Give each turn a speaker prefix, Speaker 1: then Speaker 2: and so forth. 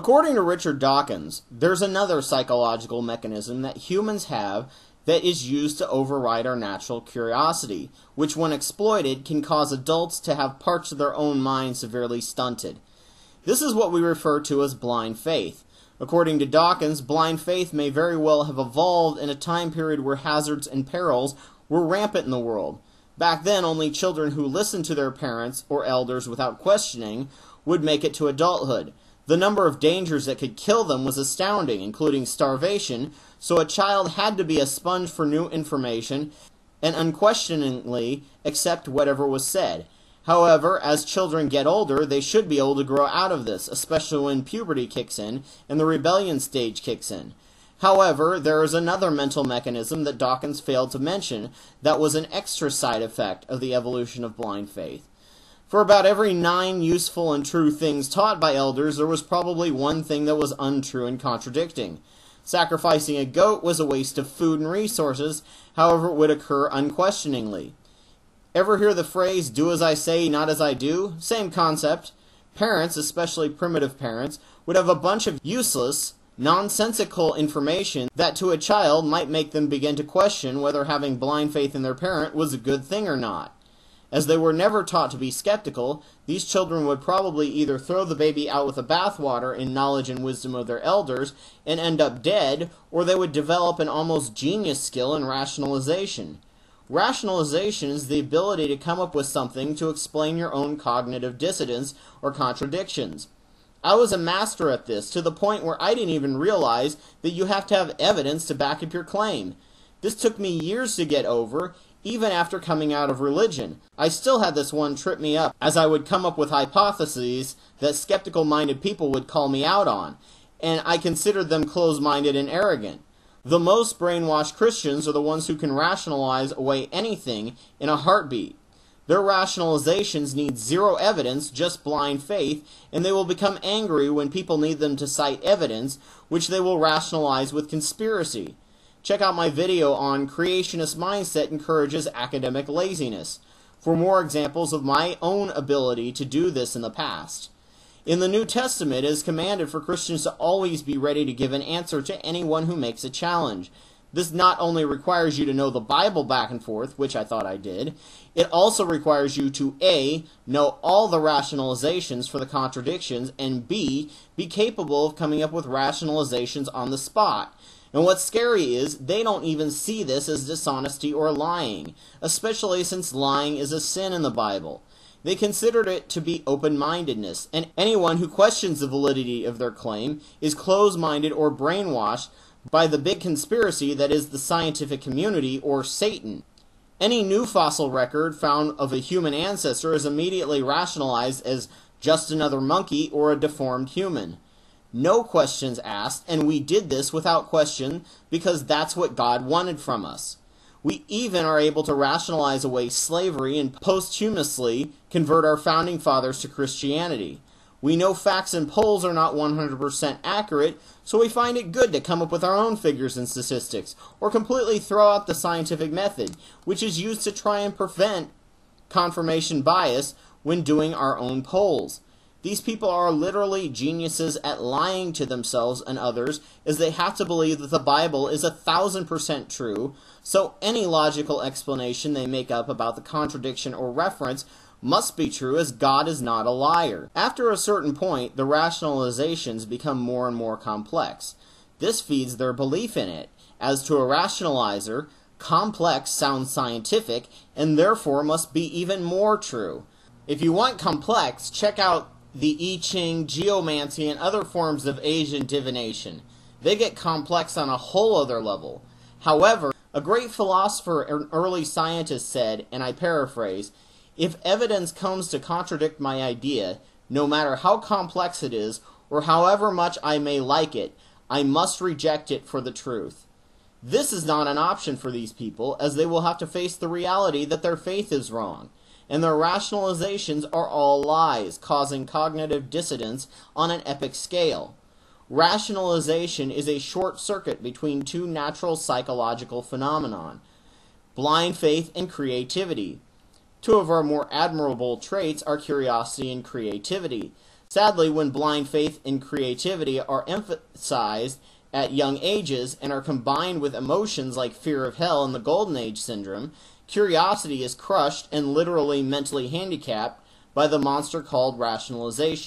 Speaker 1: According to Richard Dawkins, there's another psychological mechanism that humans have that is used to override our natural curiosity, which when exploited can cause adults to have parts of their own mind severely stunted. This is what we refer to as blind faith. According to Dawkins, blind faith may very well have evolved in a time period where hazards and perils were rampant in the world. Back then, only children who listened to their parents or elders without questioning would make it to adulthood. The number of dangers that could kill them was astounding, including starvation, so a child had to be a sponge for new information and unquestioningly accept whatever was said. However, as children get older, they should be able to grow out of this, especially when puberty kicks in and the rebellion stage kicks in. However, there is another mental mechanism that Dawkins failed to mention that was an extra side effect of the evolution of blind faith. For about every 9 useful and true things taught by elders, there was probably one thing that was untrue and contradicting. Sacrificing a goat was a waste of food and resources, however it would occur unquestioningly. Ever hear the phrase, "do as I say, not as I do"? Same concept. Parents, especially primitive parents, would have a bunch of useless, nonsensical information that to a child might make them begin to question whether having blind faith in their parent was a good thing or not. As they were never taught to be skeptical, these children would probably either throw the baby out with the bathwater in knowledge and wisdom of their elders and end up dead, or they would develop an almost genius skill in rationalization. Rationalization is the ability to come up with something to explain your own cognitive dissonance or contradictions. I was a master at this, to the point where I didn't even realize that you have to have evidence to back up your claim. This took me years to get over, even after coming out of religion. I still had this one trip me up, as I would come up with hypotheses that skeptical-minded people would call me out on, and I considered them closed-minded and arrogant. The most brainwashed Christians are the ones who can rationalize away anything in a heartbeat. Their rationalizations need zero evidence, just blind faith, and they will become angry when people need them to cite evidence, which they will rationalize with conspiracy. Check out my video on Creationist Mindset Encourages Academic Laziness for more examples of my own ability to do this in the past. In the New Testament, it is commanded for Christians to always be ready to give an answer to anyone who makes a challenge. This not only requires you to know the Bible back and forth, which I thought I did, it also requires you to A, know all the rationalizations for the contradictions, and B, be capable of coming up with rationalizations on the spot. And what's scary is, they don't even see this as dishonesty or lying, especially since lying is a sin in the Bible. They considered it to be open-mindedness, and anyone who questions the validity of their claim is closed-minded or brainwashed by the big conspiracy that is the scientific community or Satan. Any new fossil record found of a human ancestor is immediately rationalized as just another monkey or a deformed human. No questions asked, and we did this without question because that's what God wanted from us. We even are able to rationalize away slavery and posthumously convert our founding fathers to Christianity. We know facts and polls are not 100% accurate, so we find it good to come up with our own figures and statistics, or completely throw out the scientific method, which is used to try and prevent confirmation bias when doing our own polls. These people are literally geniuses at lying to themselves and others, as they have to believe that the Bible is 1,000% true, so any logical explanation they make up about the contradiction or reference must be true, as God is not a liar. After a certain point, the rationalizations become more and more complex. This feeds their belief in it. As to a rationalizer, complex sounds scientific, and therefore must be even more true. If you want complex, check out the I Ching, geomancy, and other forms of Asian divination. They get complex on a whole other level. However, a great philosopher and early scientist said, and I paraphrase, "If evidence comes to contradict my idea, no matter how complex it is, or however much I may like it, I must reject it for the truth." This is not an option for these people, as they will have to face the reality that their faith is wrong, and their rationalizations are all lies, causing cognitive dissonance on an epic scale. Rationalization is a short circuit between two natural psychological phenomenon, blind faith and creativity. Two of our more admirable traits are curiosity and creativity. Sadly, when blind faith and creativity are emphasized at young ages and are combined with emotions like fear of hell and the Golden Age syndrome, curiosity is crushed and literally mentally handicapped by the monster called rationalization.